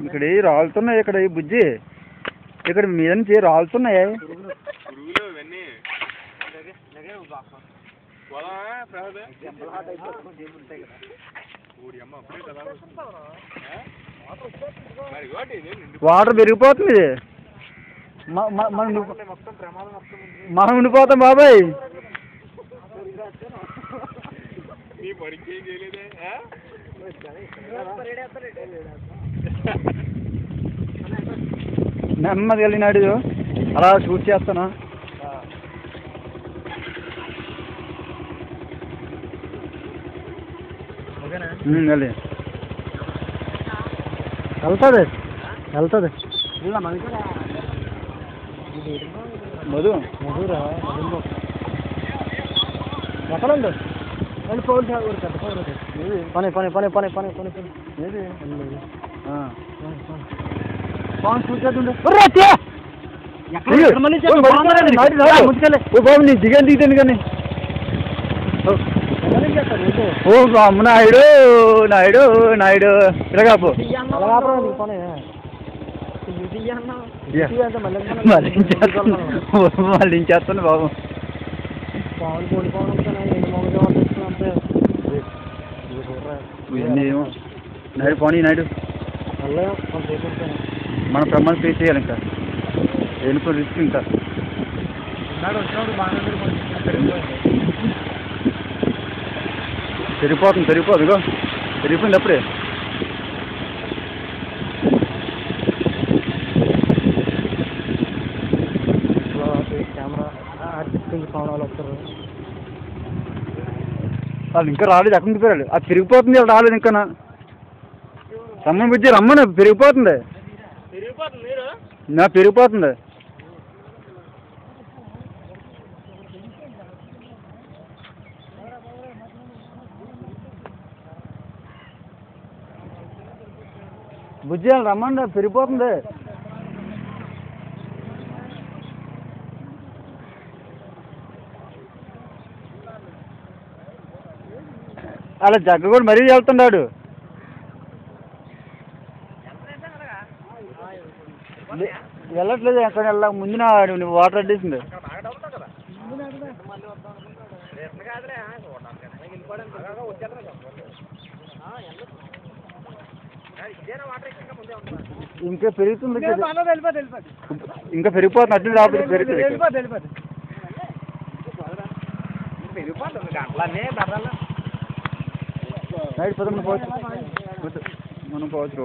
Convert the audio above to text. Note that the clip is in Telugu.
ఇక్కడ రాలుతున్నాయి, ఇక్కడ బుజ్జి, ఇక్కడ మీద నుంచి రాలుతున్నాయి. వాటర్ పెరిగిపోతుంది, మనం ఉండిపోతాం బాబాయ్. నెమ్మది వెళ్ళినాడు, అలా షూట్ చేస్తాను. వెళ్ళి వెళ్తుంది వెళ్తుంది మధు ఎక్కడండి పని పని పని పని పని పని పని ఏది బాబు నీ దిగాను దిగుతాను కానీ. ఓ అమ్మ నాయుడు నాయుడు నాయుడు ఇలాగాపు మళ్ళీ చేస్తాను బాబు. నాయుడు పోనీ నాయుడు మన ప్రమాణం పే చేయాలి. ఇంకా ఎనుకో రిస్క్. ఇంకా పెరిగిపోతుంది పెరిగిపోదు, ఇగో పెరిగిపోయింది అప్పుడే. వాళ్ళు ఇంకా రాలేదు, ఎక్కడ పెరిగాడు అది పెరిగిపోతుంది. వాళ్ళు రాలేదు ఇంకా. రమ్మని బుజ్జి రమ్మని, పెరిగిపోతుంది నా పెరిగిపోతుంది. బుజ్జి రమ్మండి, పెరిగిపోతుంది. అలా జగ్గ కూడా మరీ వెళ్తున్నాడు. వెళ్ళట్లేదు, ఎక్కడ వెళ్ళా ముందున వాటర్ అడ్డేసింది. ఇంకా పెరుగుతుంది, ఇంకా పెరిగిపోతుంది. అట్లా రాబోతుంది పెరుగుతుంది. నైట్ పదమూడు పోవచ్చు, మనం పోవచ్చు.